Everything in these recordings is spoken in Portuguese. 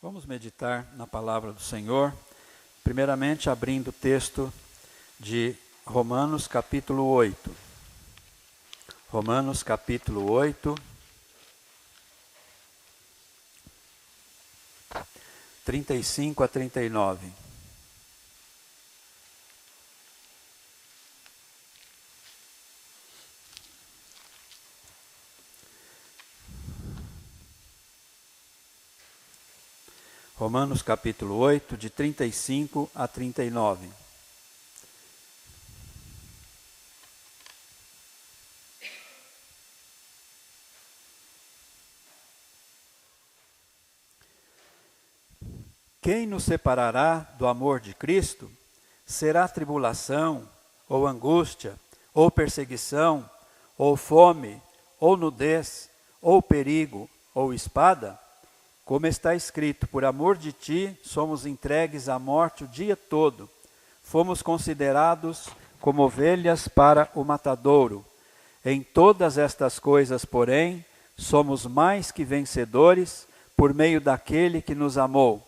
Vamos meditar na palavra do Senhor, primeiramente abrindo o texto de Romanos capítulo 8. Romanos capítulo 8, 35 a 39. Romanos capítulo 8, de 35 a 39. Quem nos separará do amor de Cristo? Será tribulação, ou angústia, ou perseguição, ou fome, ou nudez, ou perigo, ou espada? Como está escrito, por amor de ti, somos entregues à morte o dia todo. Fomos considerados como ovelhas para o matadouro. Em todas estas coisas, porém, somos mais que vencedores por meio daquele que nos amou.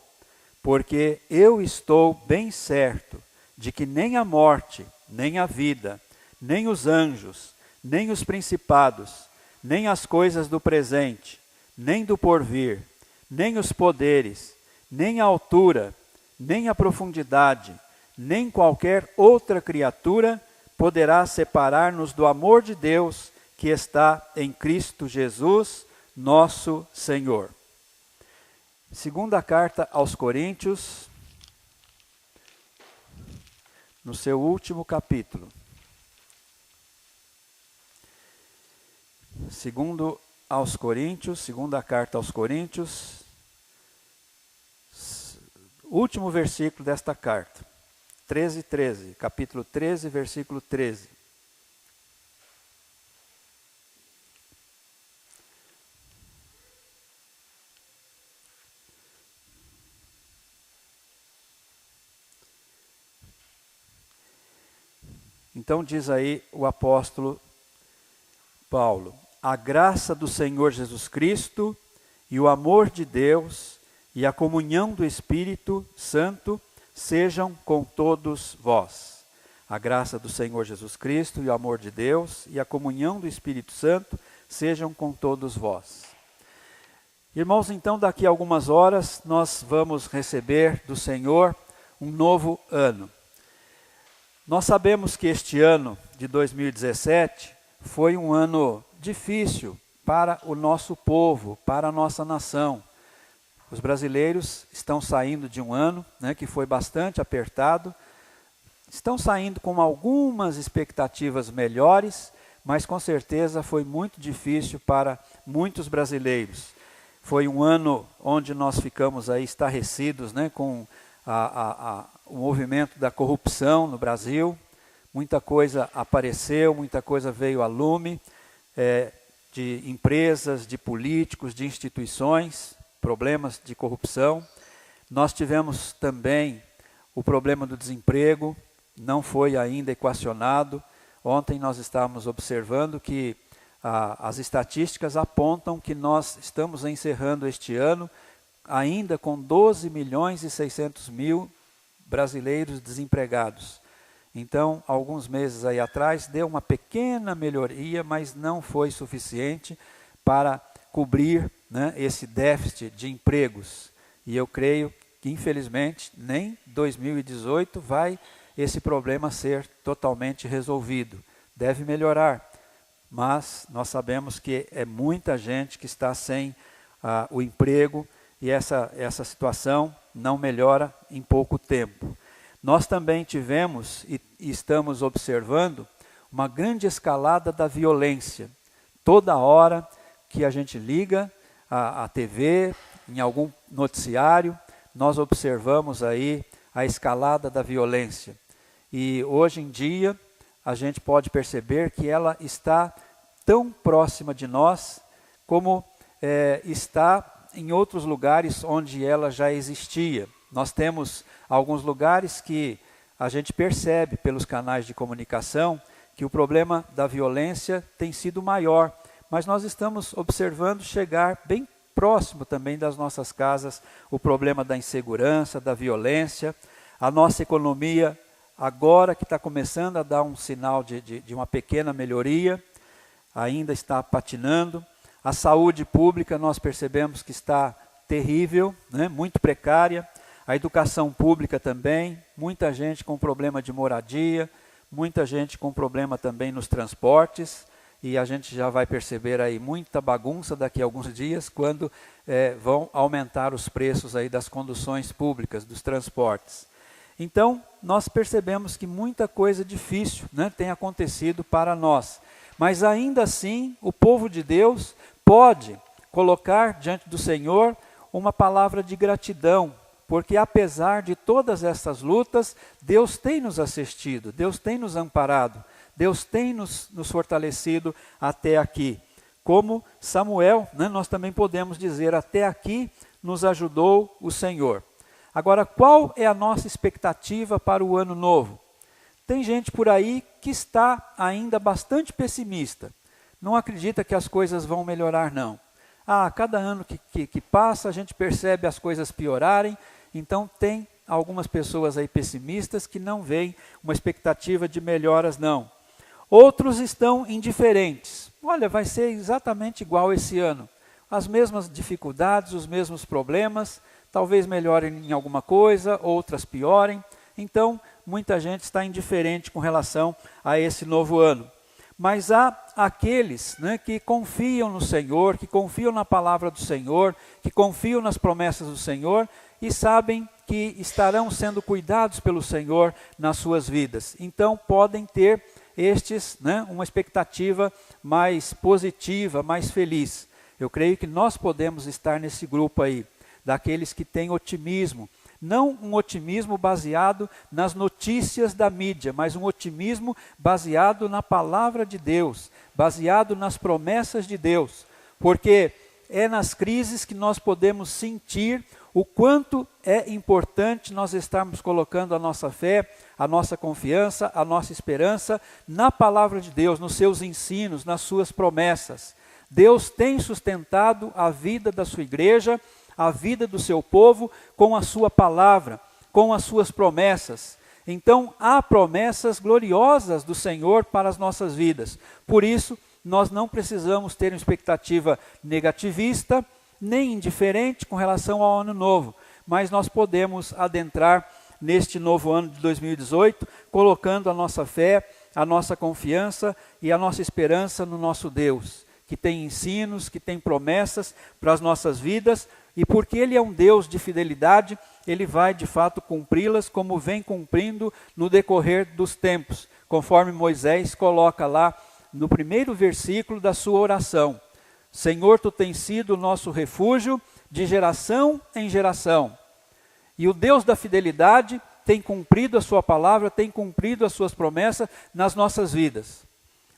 Porque eu estou bem certo de que nem a morte, nem a vida, nem os anjos, nem os principados, nem as coisas do presente, nem do porvir, nem os poderes, nem a altura, nem a profundidade, nem qualquer outra criatura poderá separar-nos do amor de Deus que está em Cristo Jesus, nosso Senhor. Segunda carta aos Coríntios, no seu último capítulo. Segunda carta aos Coríntios, último versículo desta carta, 13, capítulo 13, versículo 13. Então diz aí o apóstolo Paulo: a graça do Senhor Jesus Cristo e o amor de Deus e a comunhão do Espírito Santo sejam com todos vós. A graça do Senhor Jesus Cristo e o amor de Deus e a comunhão do Espírito Santo sejam com todos vós. Irmãos, então daqui a algumas horas nós vamos receber do Senhor um novo ano. Nós sabemos que este ano de 2017 foi um ano difícil para o nosso povo, para a nossa nação. Os brasileiros estão saindo de um ano, que foi bastante apertado, estão saindo com algumas expectativas melhores, mas com certeza foi muito difícil para muitos brasileiros. Foi um ano onde nós ficamos aí estarrecidos, com o movimento da corrupção no Brasil. Muita coisa apareceu, muita coisa veio à lume, de empresas, de políticos, de instituições, problemas de corrupção. Nós tivemos também o problema do desemprego, não foi ainda equacionado. Ontem nós estávamos observando que as estatísticas apontam que nós estamos encerrando este ano ainda com 12.600.000 brasileiros desempregados. Então, alguns meses aí atrás, deu uma pequena melhoria, mas não foi suficiente para cobrir esse déficit de empregos. E eu creio que, infelizmente, nem 2018 vai esse problema ser totalmente resolvido. Deve melhorar, mas nós sabemos que é muita gente que está sem o emprego e essa situação não melhora em pouco tempo. Nós também tivemos e estamos observando uma grande escalada da violência. Toda hora que a gente liga a TV, em algum noticiário, nós observamos aí a escalada da violência. E hoje em dia a gente pode perceber que ela está tão próxima de nós como está em outros lugares onde ela já existia. Nós temos alguns lugares que a gente percebe pelos canais de comunicação que o problema da violência tem sido maior, mas nós estamos observando chegar bem próximo também das nossas casas, o problema da insegurança, da violência. A nossa economia, agora que está começando a dar um sinal de uma pequena melhoria, ainda está patinando. A saúde pública, nós percebemos que está terrível, né? Muito precária. A educação pública também, muita gente com problema de moradia, muita gente com problema também nos transportes, e a gente já vai perceber aí muita bagunça daqui a alguns dias, quando vão aumentar os preços aí das conduções públicas, dos transportes. Então, nós percebemos que muita coisa difícil, né, tem acontecido para nós. Mas ainda assim, o povo de Deus pode colocar diante do Senhor uma palavra de gratidão, porque apesar de todas essas lutas, Deus tem nos assistido, Deus tem nos amparado, Deus tem nos fortalecido até aqui. Como Samuel, né, nós também podemos dizer, até aqui nos ajudou o Senhor. Agora, qual é a nossa expectativa para o ano novo? Tem gente por aí que está ainda bastante pessimista, não acredita que as coisas vão melhorar não. Cada ano que passa a gente percebe as coisas piorarem, então tem algumas pessoas aí pessimistas que não veem uma expectativa de melhoras não. Outros estão indiferentes. Olha, vai ser exatamente igual esse ano. As mesmas dificuldades, os mesmos problemas, talvez melhorem em alguma coisa, outras piorem. Então, muita gente está indiferente com relação a esse novo ano. Mas há aqueles, né, que confiam no Senhor, que confiam na palavra do Senhor, que confiam nas promessas do Senhor e sabem que estarão sendo cuidados pelo Senhor nas suas vidas. Então podem ter estes, né, uma expectativa mais positiva, mais feliz. Eu creio que nós podemos estar nesse grupo aí, daqueles que têm otimismo. Não um otimismo baseado nas notícias da mídia, mas um otimismo baseado na palavra de Deus, baseado nas promessas de Deus. Porque é nas crises que nós podemos sentir o quanto é importante nós estarmos colocando a nossa fé, a nossa confiança, a nossa esperança na palavra de Deus, nos seus ensinos, nas suas promessas. Deus tem sustentado a vida da sua igreja, a vida do seu povo com a sua palavra, com as suas promessas. Então, há promessas gloriosas do Senhor para as nossas vidas. Por isso, nós não precisamos ter uma expectativa negativista, nem indiferente com relação ao ano novo, mas nós podemos adentrar neste novo ano de 2018, colocando a nossa fé, a nossa confiança e a nossa esperança no nosso Deus, que tem ensinos, que tem promessas para as nossas vidas, e porque Ele é um Deus de fidelidade, Ele vai de fato cumpri-las como vem cumprindo no decorrer dos tempos, conforme Moisés coloca lá no primeiro versículo da sua oração. Senhor, Tu tens sido o nosso refúgio de geração em geração. E o Deus da fidelidade tem cumprido a sua palavra, tem cumprido as suas promessas nas nossas vidas.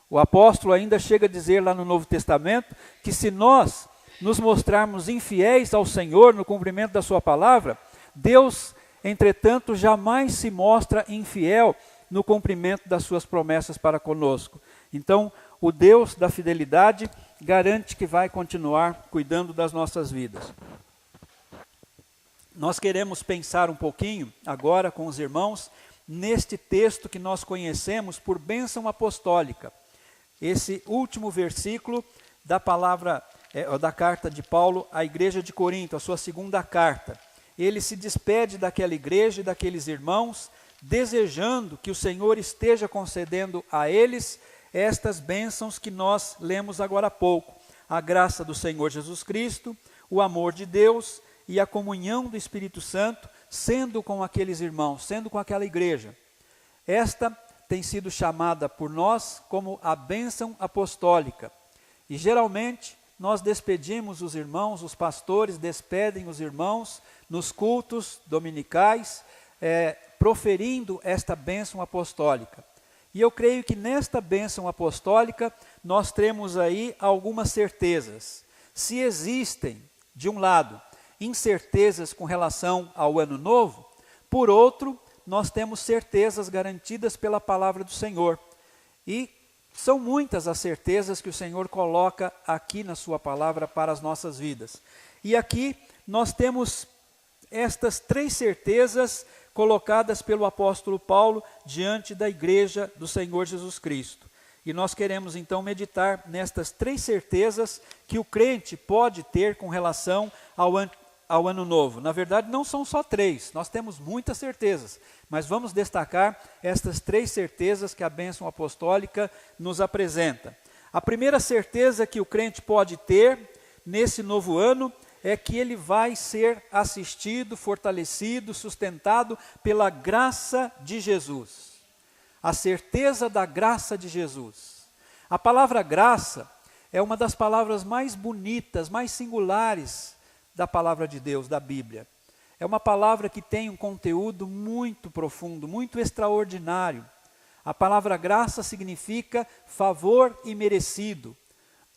O apóstolo ainda chega a dizer lá no Novo Testamento que se nós nos mostrarmos infiéis ao Senhor no cumprimento da sua palavra, Deus, entretanto, jamais se mostra infiel no cumprimento das suas promessas para conosco. Então, o Deus da fidelidade garante que vai continuar cuidando das nossas vidas. Nós queremos pensar um pouquinho agora com os irmãos neste texto que nós conhecemos por bênção apostólica. Esse último versículo da palavra da carta de Paulo à igreja de Corinto, a sua segunda carta. Ele se despede daquela igreja e daqueles irmãos, desejando que o Senhor esteja concedendo a eles estas bênçãos que nós lemos agora há pouco. A graça do Senhor Jesus Cristo, o amor de Deus e a comunhão do Espírito Santo, sendo com aqueles irmãos, sendo com aquela igreja. Esta tem sido chamada por nós como a bênção apostólica. E geralmente nós despedimos os irmãos, os pastores despedem os irmãos nos cultos dominicais, proferindo esta bênção apostólica. E eu creio que nesta bênção apostólica nós temos aí algumas certezas. Se existem, de um lado, incertezas com relação ao ano novo, por outro, nós temos certezas garantidas pela palavra do Senhor. E São muitas as certezas que o Senhor coloca aqui na sua palavra para as nossas vidas. E aqui nós temos estas 3 certezas colocadas pelo apóstolo Paulo diante da igreja do Senhor Jesus Cristo. E nós queremos então meditar nestas 3 certezas que o crente pode ter com relação ao ano novo. Na verdade, não são só 3, nós temos muitas certezas, mas vamos destacar estas 3 certezas que a bênção apostólica nos apresenta. A primeira certeza que o crente pode ter nesse novo ano é que ele vai ser assistido, fortalecido, sustentado pela graça de Jesus. A certeza da graça de Jesus. A palavra graça é uma das palavras mais bonitas, mais singulares da palavra de Deus, da Bíblia. É uma palavra que tem um conteúdo muito profundo, muito extraordinário. A palavra graça significa favor imerecido.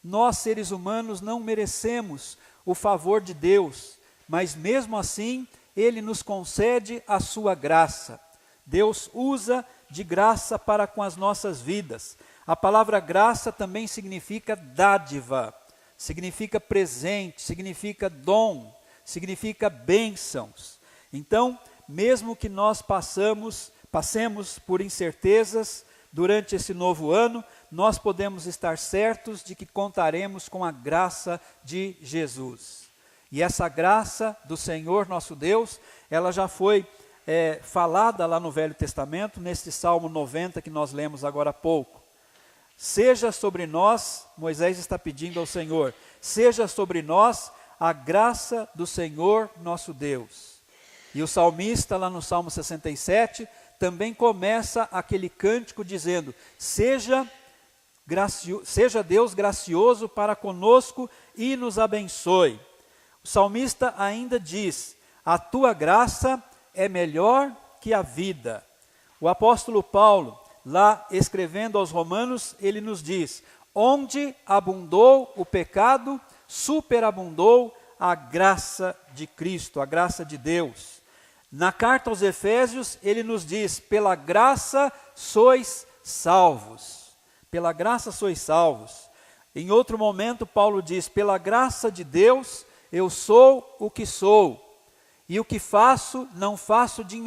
Nós, seres humanos, não merecemos o favor de Deus, mas mesmo assim, Ele nos concede a sua graça. Deus usa de graça para com as nossas vidas. A palavra graça também significa dádiva, significa presente, significa dom, significa bênçãos. Então, mesmo que nós passemos por incertezas durante esse novo ano, nós podemos estar certos de que contaremos com a graça de Jesus. E essa graça do Senhor nosso Deus, ela já foi falada lá no Velho Testamento, nesse Salmo 90 que nós lemos agora há pouco. Seja sobre nós, Moisés está pedindo ao Senhor, seja sobre nós a graça do Senhor nosso Deus. E o salmista lá no Salmo 67 também começa aquele cântico dizendo, seja Deus gracioso para conosco e nos abençoe. O salmista ainda diz, a tua graça é melhor que a vida. O apóstolo Paulo, lá escrevendo aos Romanos, ele nos diz, onde abundou o pecado, superabundou a graça de Cristo, a graça de Deus. Na carta aos Efésios, ele nos diz, pela graça sois salvos. Pela graça sois salvos. Em outro momento, Paulo diz, pela graça de Deus, eu sou o que sou. E o que faço, não faço de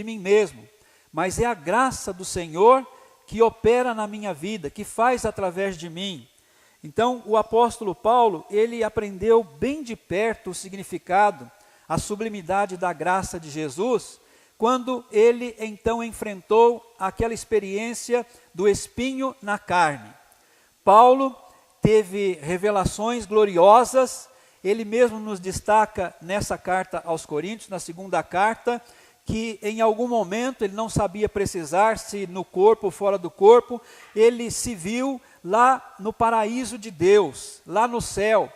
mim mesmo, mas é a graça do Senhor que opera na minha vida, que faz através de mim. Então, o apóstolo Paulo, ele aprendeu bem de perto o significado, a sublimidade da graça de Jesus, quando ele então enfrentou aquela experiência do espinho na carne. Paulo teve revelações gloriosas. Ele mesmo nos destaca nessa carta aos Coríntios, na segunda carta, que em algum momento ele não sabia precisar se no corpo ou fora do corpo, ele se viu lá no paraíso de Deus, lá no céu,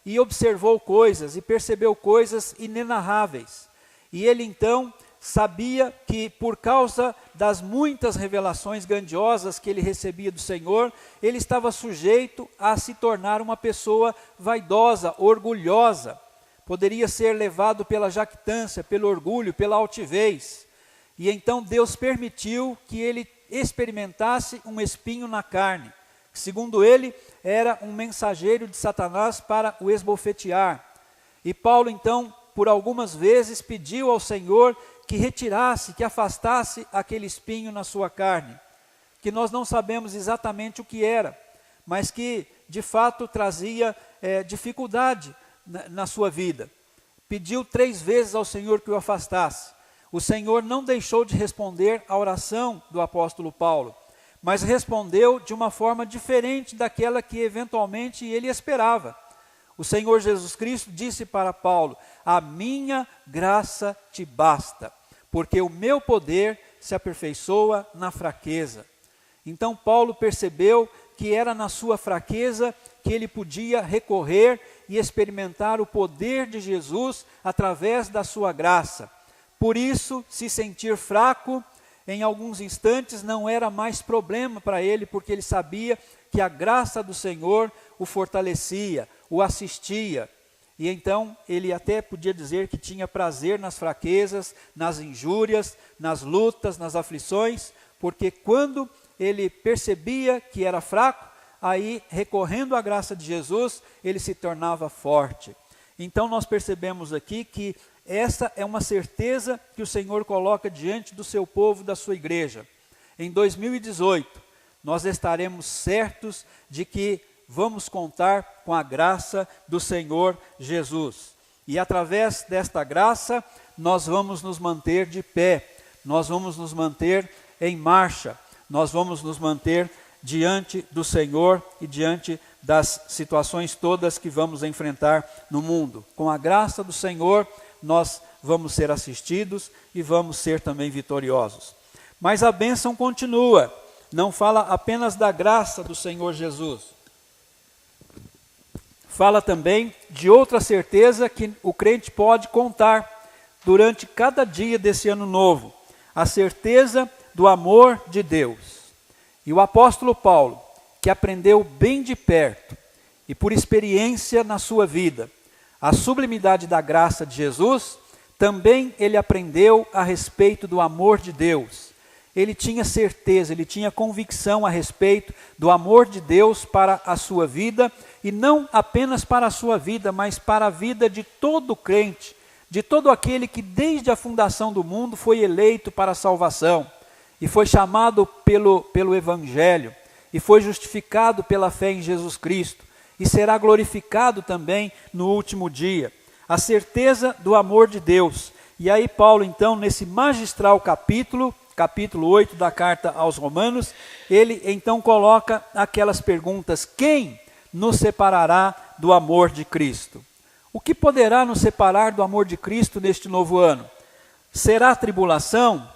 e observou coisas e percebeu coisas inenarráveis. E ele então sabia que por causa das muitas revelações grandiosas que ele recebia do Senhor, ele estava sujeito a se tornar uma pessoa vaidosa, orgulhosa. Poderia ser levado pela jactância, pelo orgulho, pela altivez. E então Deus permitiu que ele experimentasse um espinho na carne. Segundo ele, era um mensageiro de Satanás para o esbofetear. E Paulo então, por algumas vezes, pediu ao Senhor que retirasse, que afastasse aquele espinho na sua carne, que nós não sabemos exatamente o que era, mas que de fato trazia dificuldade na sua vida. Pediu 3 vezes ao Senhor que o afastasse. O Senhor não deixou de responder à oração do apóstolo Paulo, mas respondeu de uma forma diferente daquela que eventualmente ele esperava. O Senhor Jesus Cristo disse para Paulo, a minha graça te basta, porque o meu poder se aperfeiçoa na fraqueza. Então Paulo percebeu que era na sua fraqueza que ele podia recorrer e experimentar o poder de Jesus através da sua graça. Por isso, se sentir fraco, em alguns instantes não era mais problema para ele, porque ele sabia que a graça do Senhor o fortalecia, o assistia. E então ele até podia dizer que tinha prazer nas fraquezas, nas injúrias, nas lutas, nas aflições, porque quando ele percebia que era fraco, aí recorrendo à graça de Jesus, ele se tornava forte. Então nós percebemos aqui que essa é uma certeza que o Senhor coloca diante do seu povo, da sua igreja. Em 2018, nós estaremos certos de que vamos contar com a graça do Senhor Jesus. E através desta graça, nós vamos nos manter de pé, nós vamos nos manter em marcha, nós vamos nos manter diante do Senhor e diante das situações todas que vamos enfrentar no mundo. Com a graça do Senhor, nós vamos ser assistidos e vamos ser também vitoriosos. Mas a bênção continua, não fala apenas da graça do Senhor Jesus. Fala também de outra certeza que o crente pode contar durante cada dia desse ano novo, a certeza do amor de Deus. E o apóstolo Paulo, que aprendeu bem de perto e por experiência na sua vida, a sublimidade da graça de Jesus, também ele aprendeu a respeito do amor de Deus. Ele tinha certeza, ele tinha convicção a respeito do amor de Deus para a sua vida, e não apenas para a sua vida, mas para a vida de todo crente, de todo aquele que desde a fundação do mundo foi eleito para a salvação, e foi chamado pelo Evangelho, e foi justificado pela fé em Jesus Cristo, e será glorificado também no último dia. A certeza do amor de Deus. E aí Paulo, então, nesse magistral capítulo 8 da carta aos Romanos, ele então coloca aquelas perguntas: quem nos separará do amor de Cristo? O que poderá nos separar do amor de Cristo neste novo ano? Será a tribulação?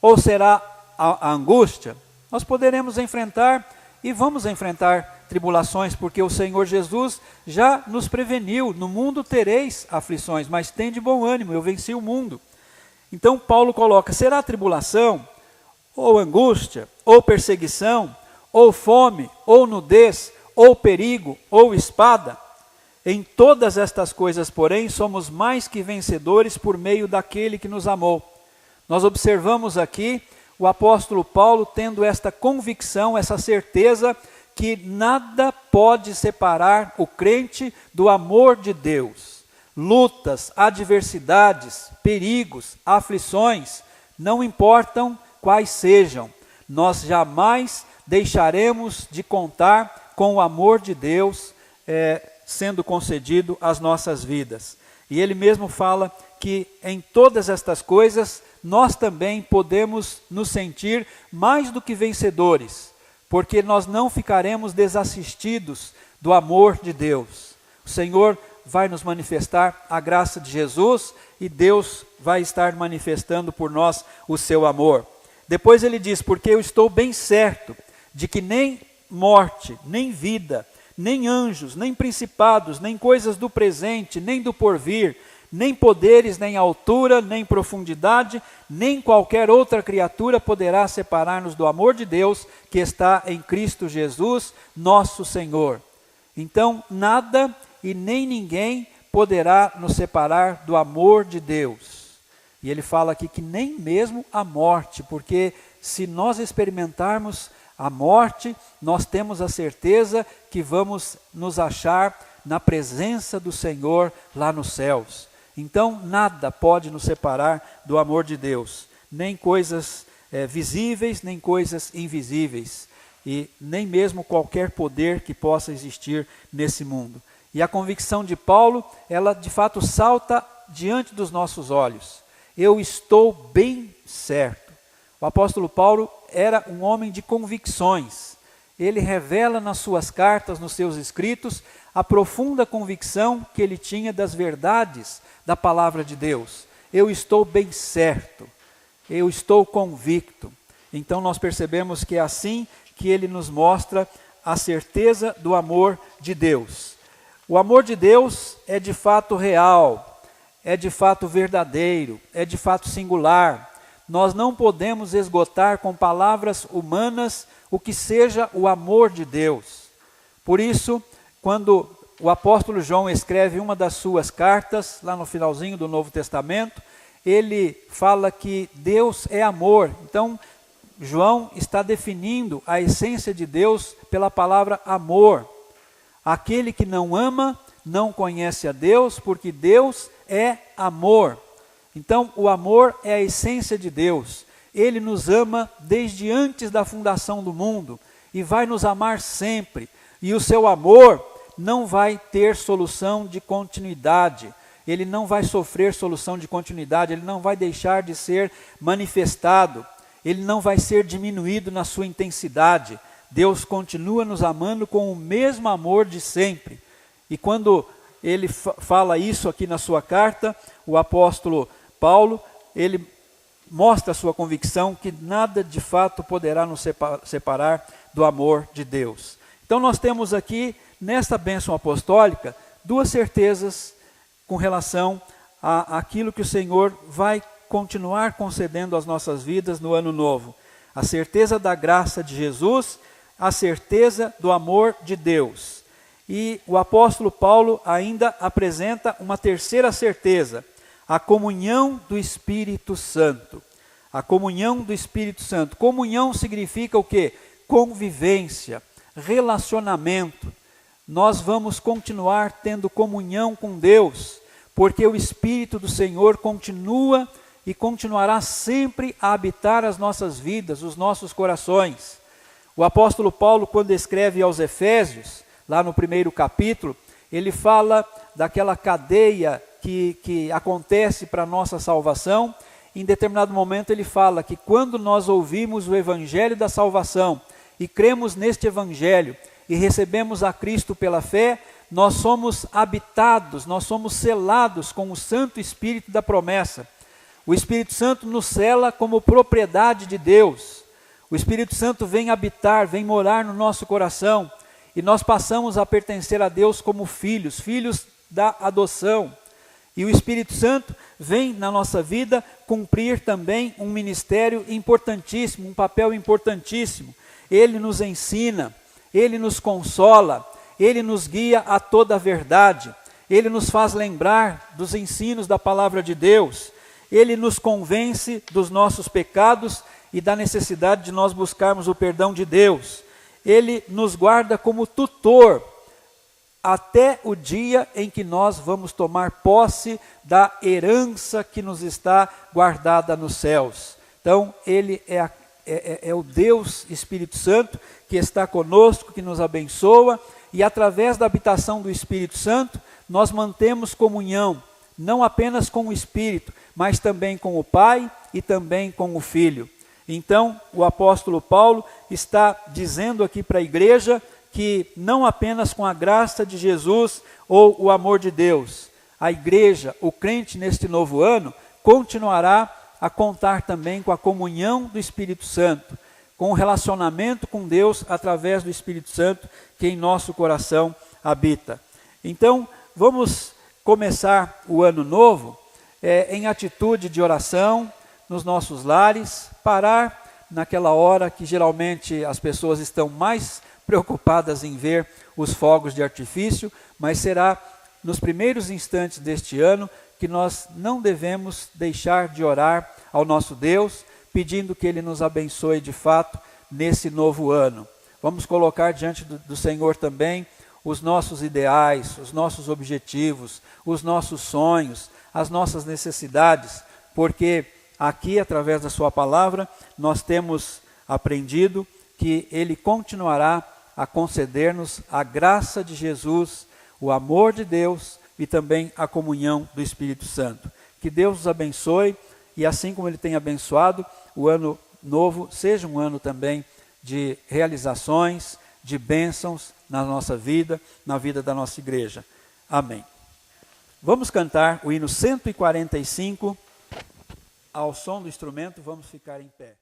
Ou será a angústia? Nós poderemos enfrentar e vamos enfrentar tribulações, porque o Senhor Jesus já nos preveniu: no mundo tereis aflições, mas tende bom ânimo, eu venci o mundo. Então Paulo coloca: será tribulação, ou angústia, ou perseguição, ou fome, ou nudez, ou perigo, ou espada? Em todas estas coisas, porém, somos mais que vencedores por meio daquele que nos amou. Nós observamos aqui o apóstolo Paulo tendo esta convicção, essa certeza que nada pode separar o crente do amor de Deus. Lutas, adversidades, perigos, aflições, não importam quais sejam, nós jamais deixaremos de contar com o amor de Deus sendo concedido às nossas vidas. E ele mesmo fala que em todas estas coisas nós também podemos nos sentir mais do que vencedores, porque nós não ficaremos desassistidos do amor de Deus. O Senhor vai nos manifestar a graça de Jesus e Deus vai estar manifestando por nós o seu amor. Depois ele diz: porque eu estou bem certo de que nem morte, nem vida, nem anjos, nem principados, nem coisas do presente, nem do porvir, nem poderes, nem altura, nem profundidade, nem qualquer outra criatura poderá separar-nos do amor de Deus que está em Cristo Jesus, nosso Senhor. Então, nada e nem ninguém poderá nos separar do amor de Deus. E ele fala aqui que nem mesmo a morte, porque se nós experimentarmos a morte, nós temos a certeza que vamos nos achar na presença do Senhor lá nos céus. Então, nada pode nos separar do amor de Deus, nem coisas visíveis, nem coisas invisíveis, e nem mesmo qualquer poder que possa existir nesse mundo. E a convicção de Paulo, ela de fato salta diante dos nossos olhos. Eu estou bem certo. O apóstolo Paulo era um homem de convicções. Ele revela nas suas cartas, nos seus escritos, a profunda convicção que ele tinha das verdades da palavra de Deus. Eu estou bem certo, eu estou convicto. Então nós percebemos que é assim que ele nos mostra a certeza do amor de Deus. O amor de Deus é de fato real, é de fato verdadeiro, é de fato singular. Nós não podemos esgotar com palavras humanas o que seja o amor de Deus. Por isso, quando o apóstolo João escreve uma das suas cartas, lá no finalzinho do Novo Testamento, ele fala que Deus é amor. Então, João está definindo a essência de Deus pela palavra amor. Aquele que não ama não conhece a Deus, porque Deus é amor. Então, o amor é a essência de Deus. Ele nos ama desde antes da fundação do mundo e vai nos amar sempre. E o seu amor não vai ter solução de continuidade. Ele não vai sofrer solução de continuidade, ele não vai deixar de ser manifestado. Ele não vai ser diminuído na sua intensidade. Deus continua nos amando com o mesmo amor de sempre. E quando ele fala isso aqui na sua carta, o apóstolo Paulo, ele mostra a sua convicção que nada de fato poderá nos separar do amor de Deus. Então nós temos aqui, nesta bênção apostólica, duas certezas com relação àquilo que o Senhor vai continuar concedendo às nossas vidas no ano novo. A certeza da graça de Jesus, a certeza do amor de Deus. E o apóstolo Paulo ainda apresenta uma terceira certeza, a comunhão do Espírito Santo. A comunhão do Espírito Santo. Comunhão significa o quê? Convivência, relacionamento. Nós vamos continuar tendo comunhão com Deus, porque o Espírito do Senhor continua e continuará sempre a habitar as nossas vidas, os nossos corações. O apóstolo Paulo, quando escreve aos Efésios, lá no 1º capítulo, ele fala daquela cadeia que acontece para a nossa salvação. Em determinado momento ele fala que quando nós ouvimos o evangelho da salvação e cremos neste evangelho e recebemos a Cristo pela fé, nós somos habitados, nós somos selados com o Santo Espírito da promessa. O Espírito Santo nos sela como propriedade de Deus. O Espírito Santo vem habitar, vem morar no nosso coração. E nós passamos a pertencer a Deus como filhos, filhos da adoção. E o Espírito Santo vem na nossa vida cumprir também um ministério importantíssimo, um papel importantíssimo. Ele nos ensina, ele nos consola, ele nos guia a toda a verdade. Ele nos faz lembrar dos ensinos da palavra de Deus. Ele nos convence dos nossos pecados e da necessidade de nós buscarmos o perdão de Deus. Ele nos guarda como tutor até o dia em que nós vamos tomar posse da herança que nos está guardada nos céus. Então, ele é o Deus Espírito Santo que está conosco, que nos abençoa, e através da habitação do Espírito Santo, nós mantemos comunhão, não apenas com o Espírito, mas também com o Pai e também com o Filho. Então, o apóstolo Paulo está dizendo aqui para a igreja que não apenas com a graça de Jesus ou o amor de Deus, a igreja, o crente neste novo ano, continuará a contar também com a comunhão do Espírito Santo, com o relacionamento com Deus através do Espírito Santo que em nosso coração habita. Então, vamos começar o ano novo em atitude de oração, nos nossos lares, parar naquela hora que geralmente as pessoas estão mais preocupadas em ver os fogos de artifício, mas será nos primeiros instantes deste ano que nós não devemos deixar de orar ao nosso Deus, pedindo que Ele nos abençoe de fato nesse novo ano. Vamos colocar diante do Senhor também os nossos ideais, os nossos objetivos, os nossos sonhos, as nossas necessidades, porque aqui, através da sua palavra, nós temos aprendido que Ele continuará a conceder-nos a graça de Jesus, o amor de Deus e também a comunhão do Espírito Santo. Que Deus nos abençoe e assim como Ele tem abençoado, o ano novo seja um ano também de realizações, de bênçãos na nossa vida, na vida da nossa igreja. Amém. Vamos cantar o hino 145, ao som do instrumento, vamos ficar em pé.